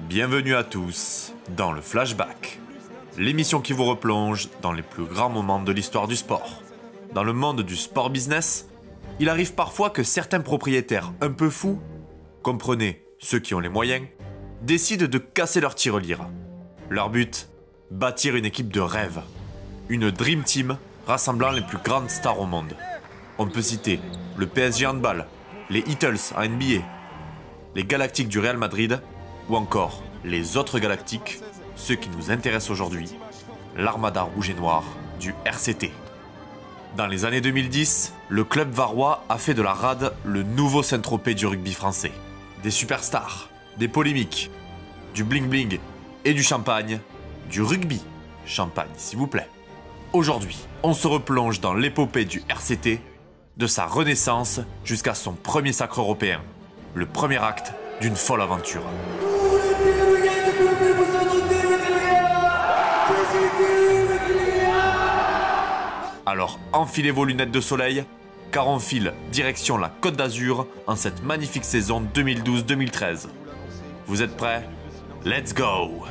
Bienvenue à tous dans le Flashback, l'émission qui vous replonge dans les plus grands moments de l'histoire du sport. Dans le monde du sport business, il arrive parfois que certains propriétaires un peu fous, comprenez ceux qui ont les moyens, décident de casser leur tirelire. Leur but, bâtir une équipe de rêve, une Dream Team rassemblant les plus grandes stars au monde. On peut citer le PSG handball, les Eagles en NBA, les Galactiques du Real Madrid, ou encore les autres Galactiques, ceux qui nous intéressent aujourd'hui, l'Armada rouge et noire du RCT. Dans les années 2010, le club varois a fait de la rade le nouveau Saint-Tropez du rugby français. Des superstars, des polémiques, du bling-bling et du champagne, du rugby, champagne s'il vous plaît. Aujourd'hui, on se replonge dans l'épopée du RCT, de sa renaissance jusqu'à son premier sacre européen, le premier acte d'une folle aventure. Alors enfilez vos lunettes de soleil, car on file direction la Côte d'Azur en cette magnifique saison 2012-2013. Vous êtes prêts? Let's go!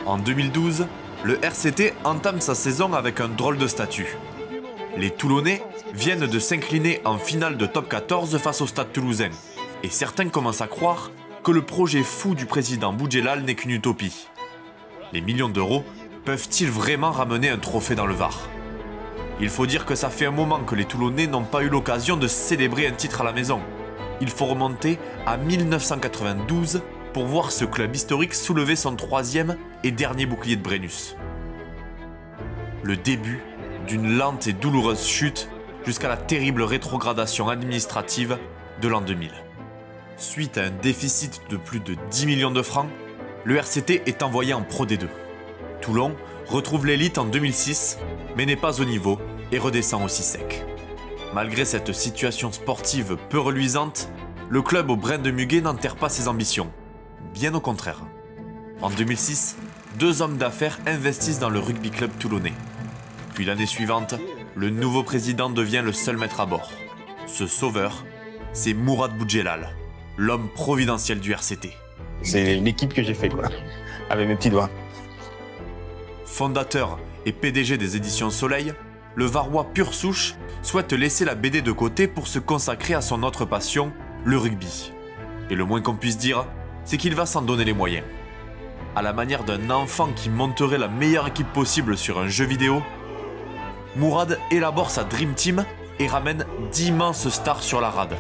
En 2012, le RCT entame sa saison avec un drôle de statut. Les Toulonnais viennent de s'incliner en finale de top 14 face au Stade Toulousain, et certains commencent à croire que le projet fou du président Boudjelal n'est qu'une utopie. Les millions d'euros peuvent-ils vraiment ramener un trophée dans le Var? Il faut dire que ça fait un moment que les Toulonnais n'ont pas eu l'occasion de célébrer un titre à la maison. Il faut remonter à 1992 pour voir ce club historique soulever son troisième et dernier bouclier de Brennus. Le début d'une lente et douloureuse chute jusqu'à la terrible rétrogradation administrative de l'an 2000. Suite à un déficit de plus de 10 millions de francs, le RCT est envoyé en Pro D2. Toulon retrouve l'élite en 2006, mais n'est pas au niveau et redescend aussi sec. Malgré cette situation sportive peu reluisante, le club au brin de muguet n'enterre pas ses ambitions. Bien au contraire. En 2006, deux hommes d'affaires investissent dans le rugby club toulonnais. Puis l'année suivante, le nouveau président devient le seul maître à bord. Ce sauveur, c'est Mourad Boudjelal, l'homme providentiel du RCT. C'est l'équipe que j'ai fait, quoi, avec mes petits doigts. Fondateur et PDG des éditions Soleil, le Varois pure souche souhaite laisser la BD de côté pour se consacrer à son autre passion, le rugby. Et le moins qu'on puisse dire, c'est qu'il va s'en donner les moyens. À la manière d'un enfant qui monterait la meilleure équipe possible sur un jeu vidéo, Mourad élabore sa Dream Team et ramène d'immenses stars sur la rade.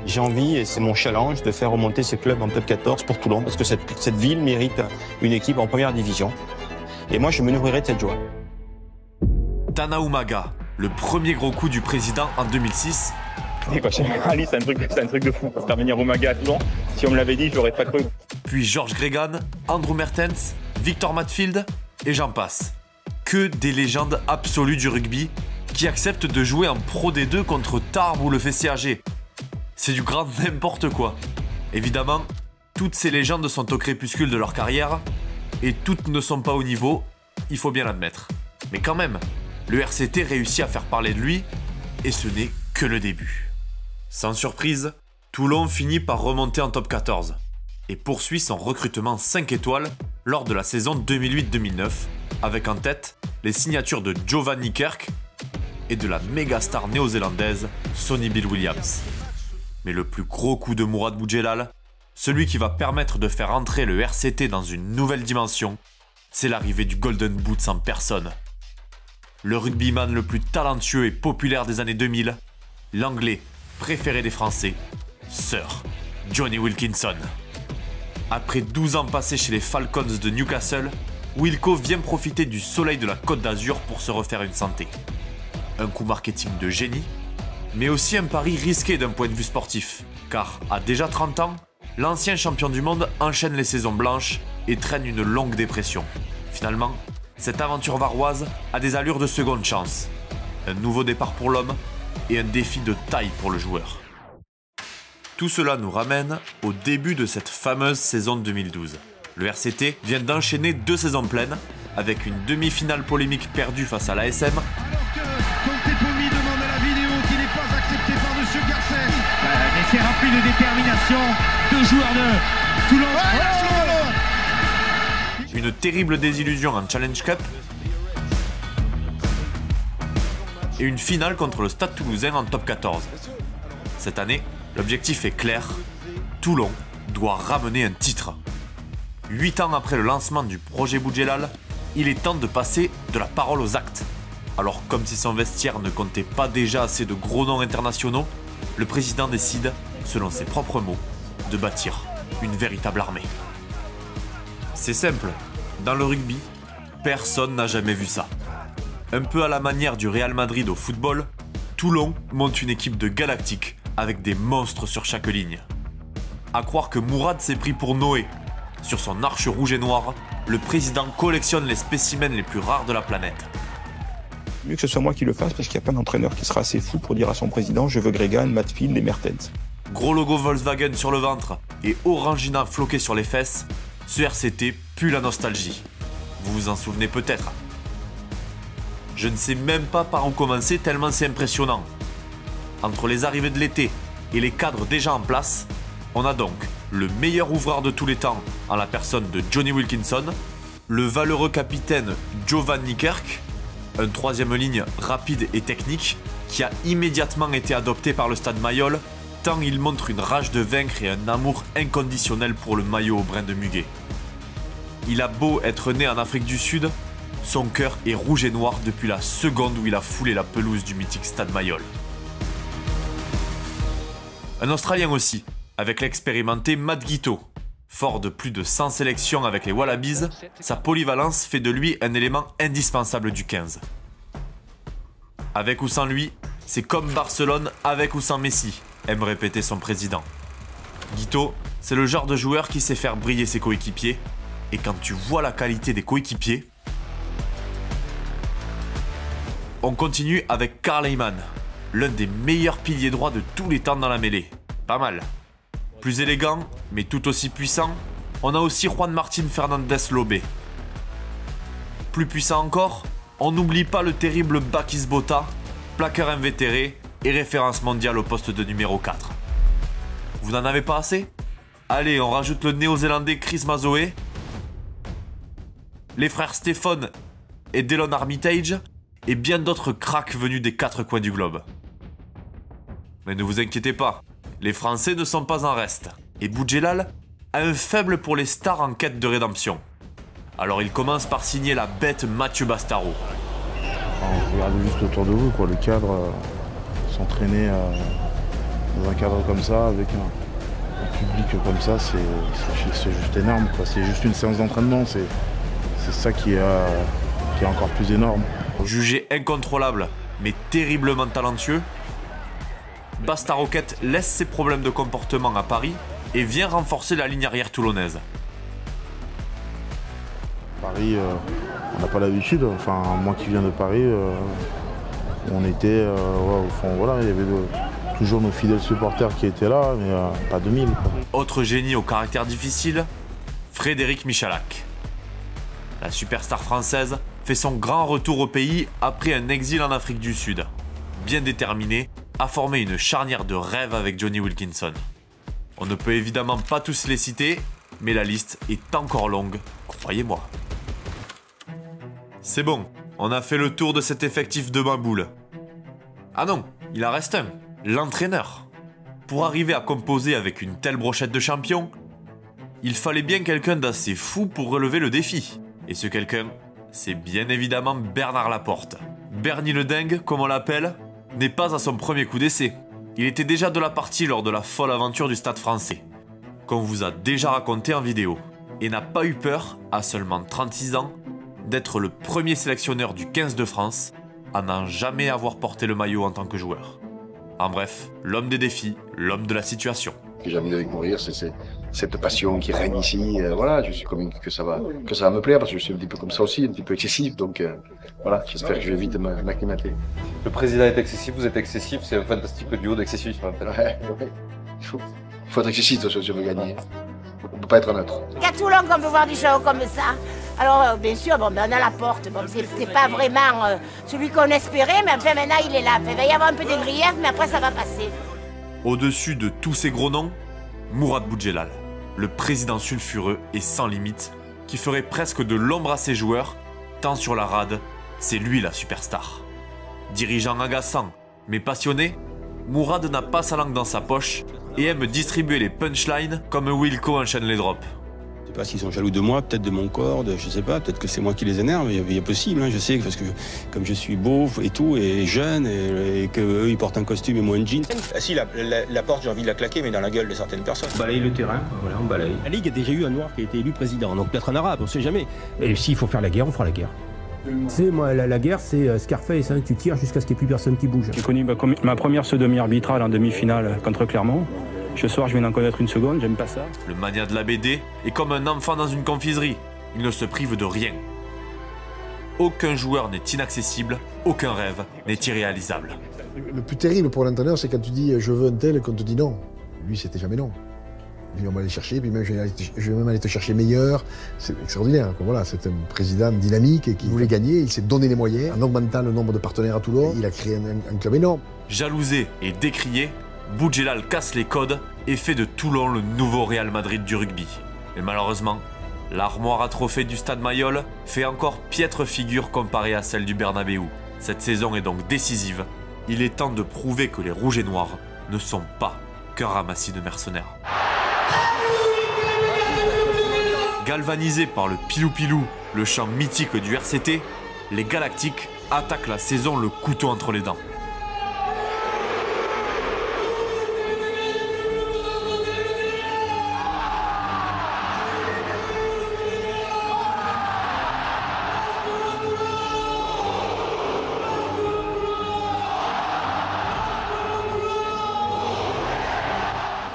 J'ai envie, et c'est mon challenge, de faire remonter ce club en top 14 pour Toulon, parce que cette ville mérite une équipe en première division. Et moi, je me nourrirai de cette joie. Tana Umaga, le premier gros coup du président en 2006, Ali, c'est un truc de fou. Faire venir Umaga à Toulon, si on me l'avait dit, je l'aurais pas cru. Puis Georges Gregan, Andrew Mertens, Victor Matfield et j'en passe. Que des légendes absolues du rugby qui acceptent de jouer en Pro D2 contre Tarbes ou le FCAG. C'est du grand n'importe quoi. Évidemment, toutes ces légendes sont au crépuscule de leur carrière et toutes ne sont pas au niveau, il faut bien l'admettre. Mais quand même, le RCT réussit à faire parler de lui et ce n'est que le début. Sans surprise, Toulon finit par remonter en top 14 et poursuit son recrutement 5 étoiles lors de la saison 2008-2009 avec en tête les signatures de Giovanni Kirk et de la méga star néo-zélandaise Sonny Bill Williams. Mais le plus gros coup de Mourad Boudjelal, celui qui va permettre de faire entrer le RCT dans une nouvelle dimension, c'est l'arrivée du Golden Boots en personne. Le rugbyman le plus talentueux et populaire des années 2000, l'anglais préféré des Français, Sir Johnny Wilkinson. Après 12 ans passés chez les Falcons de Newcastle, Wilco vient profiter du soleil de la Côte d'Azur pour se refaire une santé. Un coup marketing de génie, mais aussi un pari risqué d'un point de vue sportif, car à déjà 30 ans, l'ancien champion du monde enchaîne les saisons blanches et traîne une longue dépression. Finalement, cette aventure varoise a des allures de seconde chance. Un nouveau départ pour l'homme, et un défi de taille pour le joueur. Tout cela nous ramène au début de cette fameuse saison 2012. Le RCT vient d'enchaîner 2 saisons pleines, avec une demi-finale polémique perdue face à l'ASM. Alors que Contepomi demande à la vidéo qui n'est pas acceptée par M. Garcès. Mais c'est rempli de détermination. 2 joueurs de Toulon. Une terrible désillusion en Challenge Cup. Et une finale contre le Stade Toulousain en top 14. Cette année, l'objectif est clair. Toulon doit ramener un titre. 8 ans après le lancement du projet Boudjelal, il est temps de passer de la parole aux actes. Alors comme si son vestiaire ne comptait pas déjà assez de gros noms internationaux, le président décide, selon ses propres mots, de bâtir une véritable armée. C'est simple, dans le rugby, personne n'a jamais vu ça. Un peu à la manière du Real Madrid au football, Toulon monte une équipe de galactiques avec des monstres sur chaque ligne. À croire que Mourad s'est pris pour Noé. Sur son arche rouge et noire, le président collectionne les spécimens les plus rares de la planète. Mieux que ce soit moi qui le fasse parce qu'il n'y a pas d'entraîneur qui sera assez fou pour dire à son président « Je veux Gregan, Matfield et Mertens ». Gros logo Volkswagen sur le ventre et Orangina floqué sur les fesses, ce RCT pue la nostalgie. Vous vous en souvenez peut-être. Je ne sais même pas par où commencer tellement c'est impressionnant. Entre les arrivées de l'été et les cadres déjà en place, on a donc le meilleur ouvreur de tous les temps en la personne de Johnny Wilkinson, le valeureux capitaine Giovanni Kirk, un 3e ligne rapide et technique qui a immédiatement été adopté par le Stade Mayol tant il montre une rage de vaincre et un amour inconditionnel pour le maillot au brin de muguet. Il a beau être né en Afrique du Sud, son cœur est rouge et noir depuis la seconde où il a foulé la pelouse du mythique Stade Mayol. Un Australien aussi, avec l'expérimenté Matt Guiteau. Fort de plus de 100 sélections avec les Wallabies, sa polyvalence fait de lui un élément indispensable du 15. Avec ou sans lui, c'est comme Barcelone avec ou sans Messi, aime répéter son président. Guiteau, c'est le genre de joueur qui sait faire briller ses coéquipiers, et quand tu vois la qualité des coéquipiers... On continue avec Karl Heyman, l'un des meilleurs piliers droits de tous les temps dans la mêlée. Pas mal. Plus élégant, mais tout aussi puissant, on a aussi Juan Martín Fernández Lobé. Plus puissant encore, on n'oublie pas le terrible Bakis Bota, plaqueur invétéré et référence mondiale au poste de numéro 4. Vous n'en avez pas assez? Allez, on rajoute le néo-zélandais Chris Mazoé, les frères Stéphane et Delon Armitage, et bien d'autres cracks venus des 4 coins du globe. Mais ne vous inquiétez pas, les Français ne sont pas en reste, et Boudjelal a un faible pour les stars en quête de rédemption. Alors il commence par signer la bête Mathieu Bastaro. Regardez juste autour de vous, quoi, le cadre, s'entraîner dans un cadre comme ça, avec un public comme ça, c'est juste énorme, quoi. C'est juste une séance d'entraînement, c'est ça qui est encore plus énorme. Jugé incontrôlable, mais terriblement talentueux, Bastaroquette laisse ses problèmes de comportement à Paris et vient renforcer la ligne arrière toulonnaise. Paris, on n'a pas l'habitude, enfin moi qui viens de Paris, on était, au fond, voilà, il y avait toujours nos fidèles supporters qui étaient là, mais pas 2000. Quoi. Autre génie au caractère difficile, Frédéric Michalak. La superstar française fait son grand retour au pays après un exil en Afrique du Sud. Bien déterminé à former une charnière de rêve avec Johnny Wilkinson. On ne peut évidemment pas tous les citer, mais la liste est encore longue, croyez-moi. C'est bon, on a fait le tour de cet effectif de Maboule. Ah non, il en reste un, l'entraîneur. Pour arriver à composer avec une telle brochette de champions, il fallait bien quelqu'un d'assez fou pour relever le défi. Et ce quelqu'un, c'est bien évidemment Bernard Laporte. Bernie le dingue, comme on l'appelle, n'est pas à son premier coup d'essai. Il était déjà de la partie lors de la folle aventure du Stade français, qu'on vous a déjà raconté en vidéo, et n'a pas eu peur, à seulement 36 ans, d'être le premier sélectionneur du 15 de France à n'en jamais avoir porté le maillot en tant que joueur. En bref, l'homme des défis, l'homme de la situation. Ce que j'ai envie avec mourir, c'est cette passion qui règne ici. Voilà, je suis convaincu que ça va me plaire parce que je suis un petit peu comme ça aussi, un petit peu excessif. Donc voilà, j'espère que je vais vite m'acclimater. Le président est excessif, vous êtes excessif, c'est un fantastique duo d'excessif. Ouais. Il faut être excessif si je veux gagner. On ne peut pas être neutre. À Toulon qu'on peut voir du show comme ça. Alors bien sûr, on a la porte. Bon, c'est pas vraiment celui qu'on espérait, mais enfin maintenant il est là. Il va y avoir un peu de grief, mais après ça va passer. Au-dessus de tous ces gros noms, Mourad Boudjelal, le président sulfureux et sans limite, qui ferait presque de l'ombre à ses joueurs, tant sur la rade, c'est lui la superstar. Dirigeant agaçant, mais passionné, Mourad n'a pas sa langue dans sa poche et aime distribuer les punchlines comme Wilco enchaîne les drops. Je sais pas s'ils sont jaloux de moi, peut-être de mon corps, je sais pas, peut-être que c'est moi qui les énerve, il est possible, hein, je sais, parce que comme je suis beau et tout, et jeune, et qu'eux ils portent un costume et moi un jean. Ah si, la porte j'ai envie de la claquer, mais dans la gueule de certaines personnes. On balaye le terrain, voilà, on balaye. La Ligue a déjà eu un noir qui a été élu président, donc peut-être un arabe, on sait jamais. Et s'il faut faire la guerre, on fera la guerre. Tu sais, moi, la guerre, c'est Scarface, hein, tu tires jusqu'à ce qu'il n'y ait plus personne qui bouge. J'ai connu ma première sodomie arbitrale en demi-finale contre Clermont. Ce soir, je viens d'en connaître une seconde, j'aime pas ça. Le mania de la BD est comme un enfant dans une confiserie. Il ne se prive de rien. Aucun joueur n'est inaccessible, aucun rêve n'est irréalisable. Le plus terrible pour l'entraîneur, c'est quand tu dis je veux un tel et qu'on te dit non. Lui, c'était jamais non. Lui, on va aller chercher, puis même je vais même aller te chercher meilleur. C'est extraordinaire. Voilà, c'est un président dynamique et qui voulait gagner. Il s'est donné les moyens en augmentant le nombre de partenaires à Toulon. Il a créé un club énorme. Jalousé et décrié, Boudjelal casse les codes et fait de Toulon le nouveau Real Madrid du rugby. Mais malheureusement, l'armoire à trophées du stade Mayol fait encore piètre figure comparée à celle du Bernabéu. Cette saison est donc décisive. Il est temps de prouver que les Rouges et Noirs ne sont pas qu'un ramassis de mercenaires. Galvanisés par le pilou-pilou, le chant mythique du RCT, les Galactiques attaquent la saison le couteau entre les dents.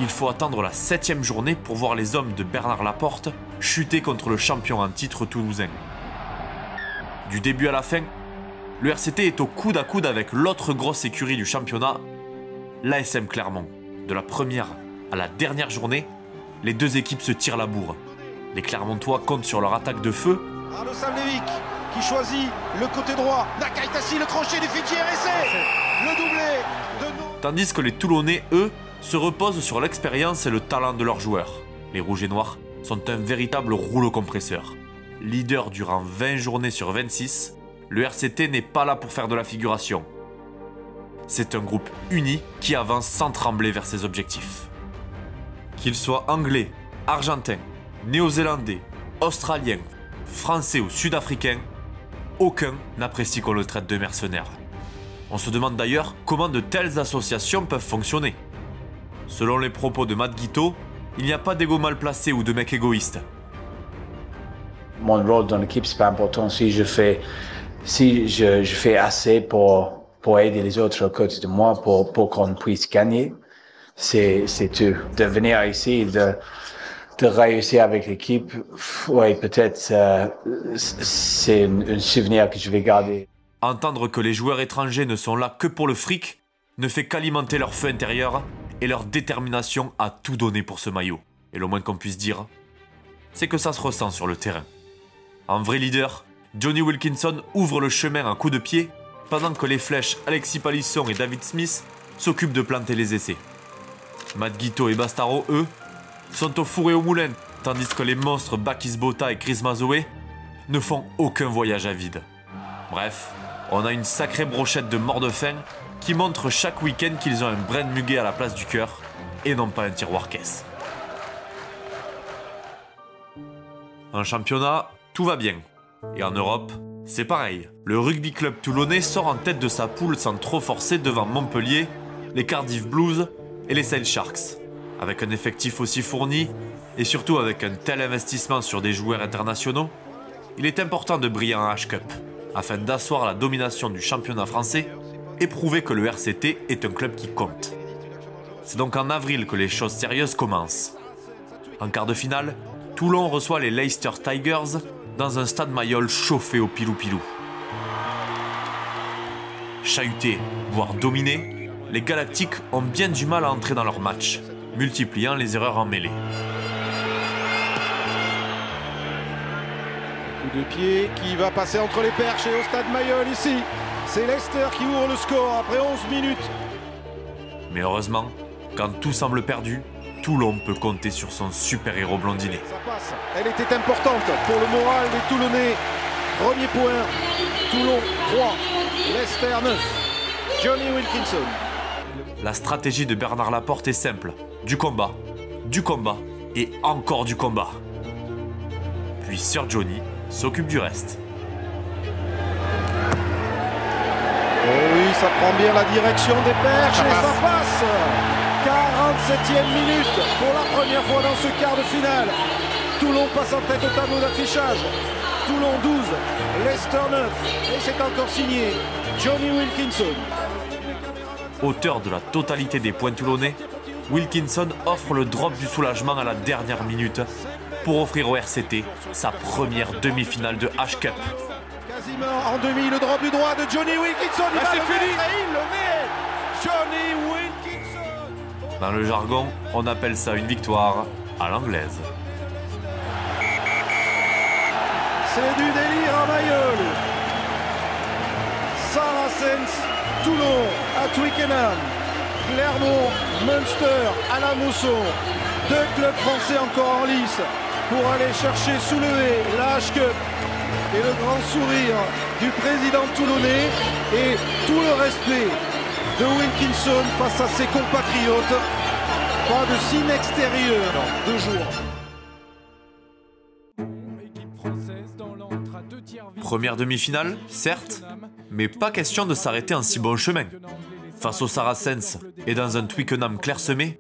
Il faut attendre la 7e journée pour voir les hommes de Bernard Laporte chuter contre le champion en titre toulousain. Du début à la fin, le RCT est au coude à coude avec l'autre grosse écurie du championnat, l'ASM Clermont. De la première à la dernière journée, les deux équipes se tirent la bourre. Les Clermontois comptent sur leur attaque de feu. Arnaud Samlevic qui choisit le côté droit. Nakaitasi, le crochet du Fidji RSC. Le doublé de nous. Tandis que les Toulonnais, eux, se reposent sur l'expérience et le talent de leurs joueurs. Les Rouges et Noirs sont un véritable rouleau compresseur. Leader durant 20 journées sur 26, le RCT n'est pas là pour faire de la figuration. C'est un groupe uni qui avance sans trembler vers ses objectifs. Qu'ils soient anglais, argentins, néo-zélandais, australiens, français ou sud-africains, aucun n'apprécie qu'on le traite de mercenaire. On se demande d'ailleurs comment de telles associations peuvent fonctionner. Selon les propos de Matt Guiteau, il n'y a pas d'égo mal placé ou de mec égoïste. Mon rôle dans l'équipe, c'est pas important. Si je fais assez pour aider les autres à côté de moi pour qu'on puisse gagner, c'est tout. De venir ici, de réussir avec l'équipe, ouais, peut-être c'est un souvenir que je vais garder. Entendre que les joueurs étrangers ne sont là que pour le fric ne fait qu'alimenter leur feu intérieur et leur détermination à tout donner pour ce maillot. Et le moins qu'on puisse dire, c'est que ça se ressent sur le terrain. En vrai leader, Johnny Wilkinson ouvre le chemin à coups de pied pendant que les flèches Alexis Palisson et David Smith s'occupent de planter les essais. Matt Guiteau et Bastaro, eux, sont au four et au moulin, tandis que les monstres Bakis Bota et Chris Mazoé ne font aucun voyage à vide. Bref, on a une sacrée brochette de morts de faim qui montrent chaque week-end qu'ils ont un brin de muguet à la place du cœur et non pas un tiroir-caisse. En championnat, tout va bien. Et en Europe, c'est pareil. Le rugby club toulonnais sort en tête de sa poule sans trop forcer devant Montpellier, les Cardiff Blues et les Sale Sharks. Avec un effectif aussi fourni et surtout avec un tel investissement sur des joueurs internationaux, il est important de briller en H-Cup afin d'asseoir la domination du championnat français et prouver que le RCT est un club qui compte. C'est donc en avril que les choses sérieuses commencent. En quart de finale, Toulon reçoit les Leicester Tigers dans un stade Mayol chauffé au pilou-pilou. Chahutés, voire dominés, les Galactiques ont bien du mal à entrer dans leur match, multipliant les erreurs en mêlée. Coup de pied qui va passer entre les perches et au stade Mayol ici. C'est Leicester qui ouvre le score après 11 minutes. Mais heureusement, quand tout semble perdu, Toulon peut compter sur son super-héros blondiné. Ça passe. Elle était importante pour le moral des Toulonnais. Premier point, Toulon 3, Leicester 9. Johnny Wilkinson. La stratégie de Bernard Laporte est simple. Du combat et encore du combat. Puis Sir Johnny s'occupe du reste. Oh oui, ça prend bien la direction des perches et ça passe. 47e minute pour la première fois dans ce quart de finale. Toulon passe en tête au tableau d'affichage. Toulon 12, Leicester 9. Et c'est encore signé Johnny Wilkinson. Auteur de la totalité des points toulonnais, Wilkinson offre le drop du soulagement à la dernière minute pour offrir au RCT sa première demi-finale de H-Cup. Quasiment en demi, le drop du droit de Johnny Wilkinson. C'est fini. Il le met. Johnny Wilkinson. Dans le jargon, on appelle ça une victoire à l'anglaise. C'est du délire à Mayol. Saracens, Toulon à Twickenham, Clermont, Munster à la Mousson. Deux clubs français encore en lice pour aller chercher soulever la H-Cup. Et le grand sourire du président toulonnais et tout le respect de Wilkinson face à ses compatriotes. Pas de signe extérieur, 2 jours. Première demi-finale, certes, mais pas question de s'arrêter en si bon chemin. Face aux Saracens et dans un Twickenham clairsemé,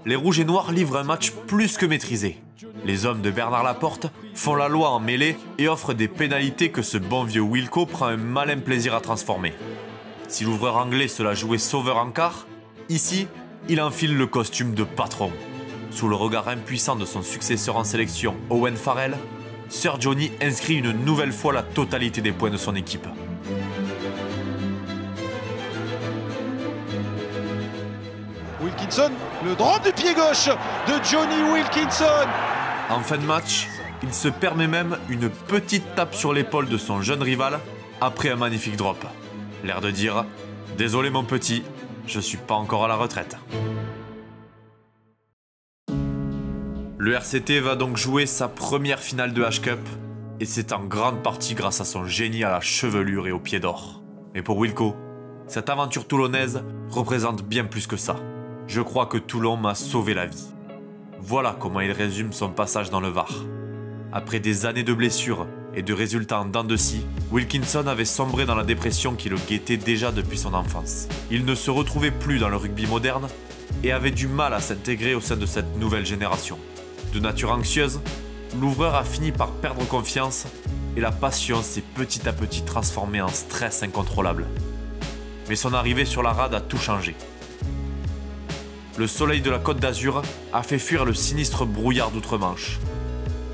les Rouges et Noirs livrent un match plus que maîtrisé. Les hommes de Bernard Laporte font la loi en mêlée et offrent des pénalités que ce bon vieux Wilco prend un malin plaisir à transformer. Si l'ouvreur anglais se la jouait sauveur en quart, ici, il enfile le costume de patron. Sous le regard impuissant de son successeur en sélection, Owen Farrell, Sir Johnny inscrit une nouvelle fois la totalité des points de son équipe. Wilkinson, le drop du pied gauche de Johnny Wilkinson. En fin de match, il se permet même une petite tape sur l'épaule de son jeune rival après un magnifique drop. L'air de dire « Désolé mon petit, je suis pas encore à la retraite ». Le RCT va donc jouer sa première finale de H-Cup et c'est en grande partie grâce à son génie à la chevelure et aux pieds d'or. Mais pour Wilco, cette aventure toulonnaise représente bien plus que ça. Je crois que Toulon m'a sauvé la vie. Voilà comment il résume son passage dans le Var. Après des années de blessures et de résultats en dents de scie, Wilkinson avait sombré dans la dépression qui le guettait déjà depuis son enfance. Il ne se retrouvait plus dans le rugby moderne et avait du mal à s'intégrer au sein de cette nouvelle génération. De nature anxieuse, l'ouvreur a fini par perdre confiance et la passion s'est petit à petit transformée en stress incontrôlable. Mais son arrivée sur la rade a tout changé. Le soleil de la Côte d'Azur a fait fuir le sinistre brouillard d'outre-Manche.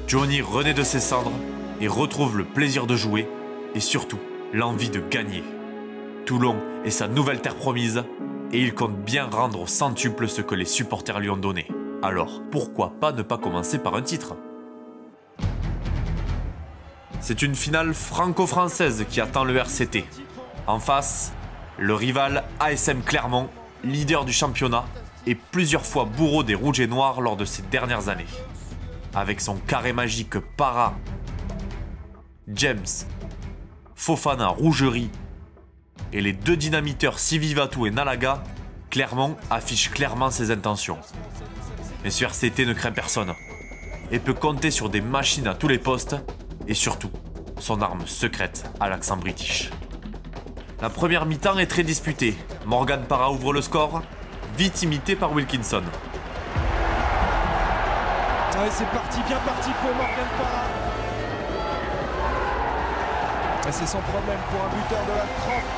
Johnny renaît de ses cendres et retrouve le plaisir de jouer et surtout l'envie de gagner. Toulon est sa nouvelle terre promise et il compte bien rendre au centuple ce que les supporters lui ont donné. Alors, pourquoi pas ne pas commencer par un titre? C'est une finale franco-française qui attend le RCT. En face, le rival ASM Clermont, leader du championnat et plusieurs fois bourreau des Rouges et Noirs lors de ces dernières années. Avec son carré magique Para, James, Fofana, Rougerie et les deux dynamiteurs Sivivatu et Nalaga, Clermont affiche clairement ses intentions. Mais ce RCT ne craint personne et peut compter sur des machines à tous les postes et surtout son arme secrète à l'accent british. La première mi-temps est très disputée. Morgan Para ouvre le score, vite imité par Wilkinson. Ouais, c'est parti, bien parti pour Morgan Para. C'est sans problème pour un buteur de la trempe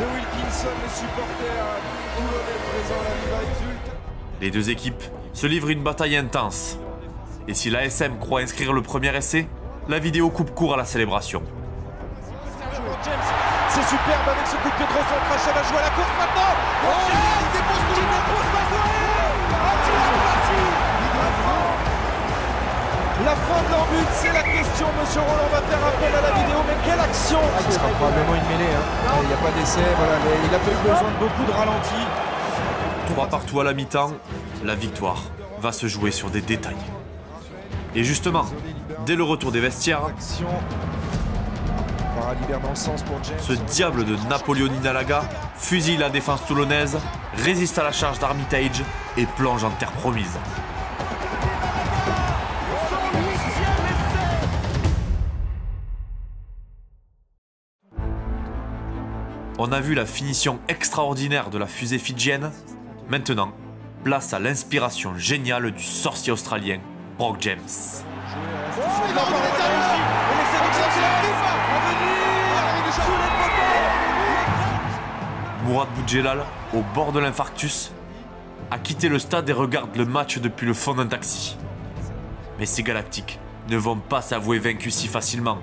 de Wilkinson. Les supporters toulonnais présents à la Viva exultent. Les deux équipes se livre une bataille intense. Et si l'ASM croit inscrire le premier essai, la vidéo coupe court à la célébration. C'est superbe avec ce coup de pied de recentrage, ça va jouer à la course maintenant. Il dépose tout le La fin de leur but, c'est la question. Monsieur Roland va faire appel à la vidéo, mais quelle action! Ce sera probablement une mêlée. Il n'y a pas d'essai. Voilà, il n'a pas eu besoin de beaucoup de ralentis. 3 partout à la mi-temps, la victoire va se jouer sur des détails. Et justement, dès le retour des vestiaires, ce diable de Napoléon Inalaga fusille la défense toulonnaise, résiste à la charge d'Armitage et plonge en terre promise. On a vu la finition extraordinaire de la fusée fidjienne. Maintenant, place à l'inspiration géniale du sorcier australien, Brock James. Mourad Boudjelal, au bord de l'infarctus, a quitté le stade et regarde le match depuis le fond d'un taxi. Mais ces Galactiques ne vont pas s'avouer vaincus si facilement.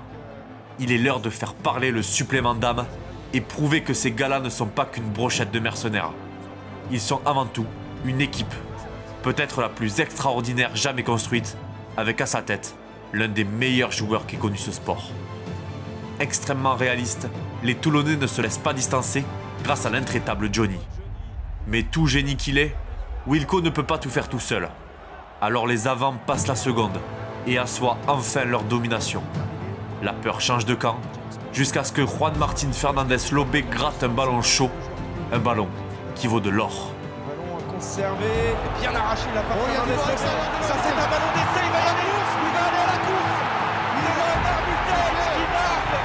Il est l'heure de faire parler le supplément d'âme et prouver que ces gars-là ne sont pas qu'une brochette de mercenaires. Ils sont avant tout une équipe, peut-être la plus extraordinaire jamais construite, avec à sa tête l'un des meilleurs joueurs qu'ait connu ce sport. Extrêmement réaliste, les Toulonnais ne se laissent pas distancer grâce à l'intraitable Johnny. Mais tout génie qu'il est, Wilco ne peut pas tout faire tout seul. Alors les avants passent la seconde et assoient enfin leur domination. La peur change de camp, jusqu'à ce que Juan Martín Fernández Lobé gratte un ballon chaud, un ballon qui vaut de l'or. Ballon conservé, bien arraché la part Fernández Lobé. Ça c'est un ballon d'essai, il va y aller, il va aller à la course. Il est là, Armitage qui marque.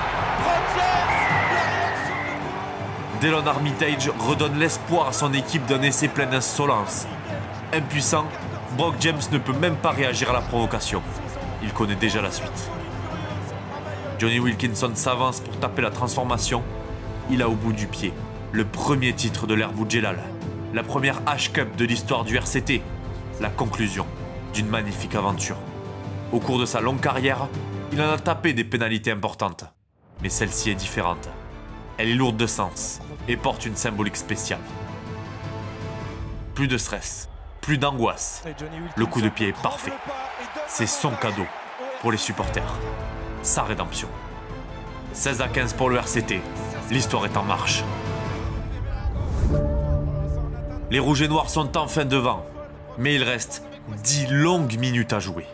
Brock James, la réaction de... Delon Armitage redonne l'espoir à son équipe d'un essai plein d'insolence. Impuissant, Brock James ne peut même pas réagir à la provocation. Il connaît déjà la suite. Johnny Wilkinson s'avance pour taper la transformation. Il a au bout du pied le premier titre de l'ère Boudjelal, la première H-Cup de l'histoire du RCT, la conclusion d'une magnifique aventure. Au cours de sa longue carrière, il en a tapé des pénalités importantes, mais celle-ci est différente. Elle est lourde de sens et porte une symbolique spéciale. Plus de stress, plus d'angoisse. Le coup de pied est parfait. C'est son cadeau pour les supporters. Sa rédemption. 16-15 pour le RCT. L'histoire est en marche. Les Rouges et Noirs sont enfin devant, mais il reste 10 longues minutes à jouer.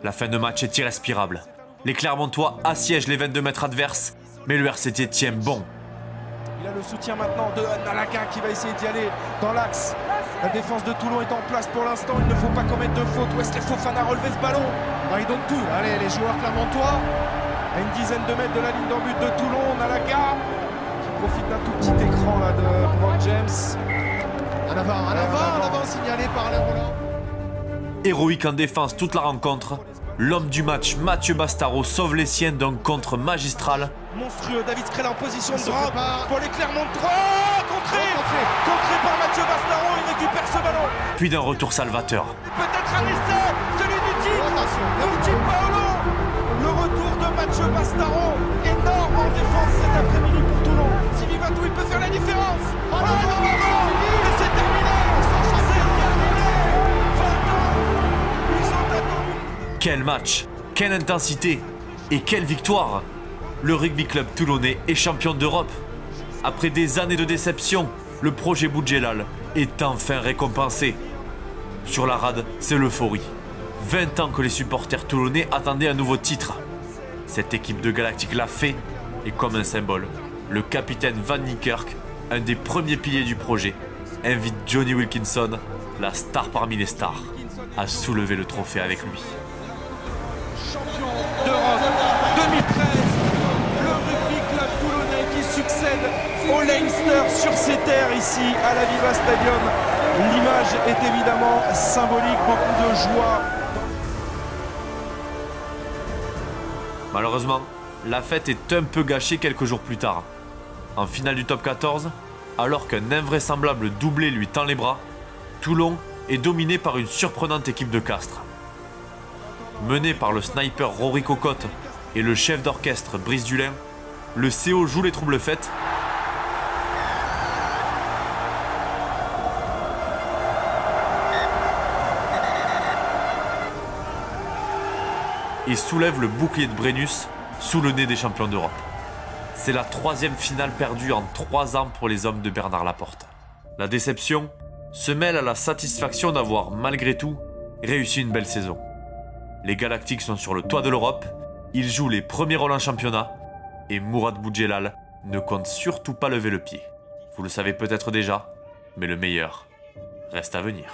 La fin de match est irrespirable. Les Clermontois assiègent les 22 mètres adverses, mais le RCT tient bon. Il a le soutien maintenant de Nalaga qui va essayer d'y aller dans l'axe. La défense de Toulon est en place pour l'instant, il ne faut pas commettre de faute. Wesley Fofana a relevé ce ballon. Il donne tout. Allez, les joueurs clermontois, à une dizaine de mètres de la ligne d'en but de Toulon, Nalaga qui profite d'un tout petit écran là de Brock James. En avant, signalé par les Roland. Héroïque en défense toute la rencontre, l'homme du match Mathieu Bastaro sauve les siens d'un contre magistral. Monstrueux, David Scrella en position de drop pour les Clermontois. Contré par Mathieu Bastaro, il récupère ce ballon. Puis d'un retour salvateur. Peut-être un essai, celui du titre, Luigi Paolo. Le retour de Mathieu Bastaro, énorme en défense cet après-midi pour Toulon. Sylvie Vatou, il peut faire la différence. Et c'est terminé. Quel match, quelle intensité et quelle victoire! Le rugby club toulonnais est champion d'Europe. Après des années de déception, le projet Boudjelal est enfin récompensé. Sur la rade, c'est l'euphorie. 20 ans que les supporters toulonnais attendaient un nouveau titre. Cette équipe de Galactique l'a fait, et comme un symbole, le capitaine Van Niekerk, un des premiers piliers du projet, invite Johnny Wilkinson, la star parmi les stars, à soulever le trophée avec lui. Champion d'Europe 2013, le rugby club toulonnais qui succède au Leinster sur ses terres ici à l'Aviva Stadium. L'image est évidemment symbolique, beaucoup de joie. Malheureusement, la fête est un peu gâchée quelques jours plus tard. En finale du top 14, alors qu'un invraisemblable doublé lui tend les bras, Toulon est dominé par une surprenante équipe de Castres. Mené par le sniper Rory Cocotte et le chef d'orchestre Brice Dulin, le CO joue les troubles faites et soulève le bouclier de Brennus sous le nez des champions d'Europe. C'est la 3e finale perdue en 3 ans pour les hommes de Bernard Laporte. La déception se mêle à la satisfaction d'avoir, malgré tout, réussi une belle saison. Les Galactiques sont sur le toit de l'Europe, ils jouent les premiers rôles en championnat, et Mourad Boudjelal ne compte surtout pas lever le pied. Vous le savez peut-être déjà, mais le meilleur reste à venir.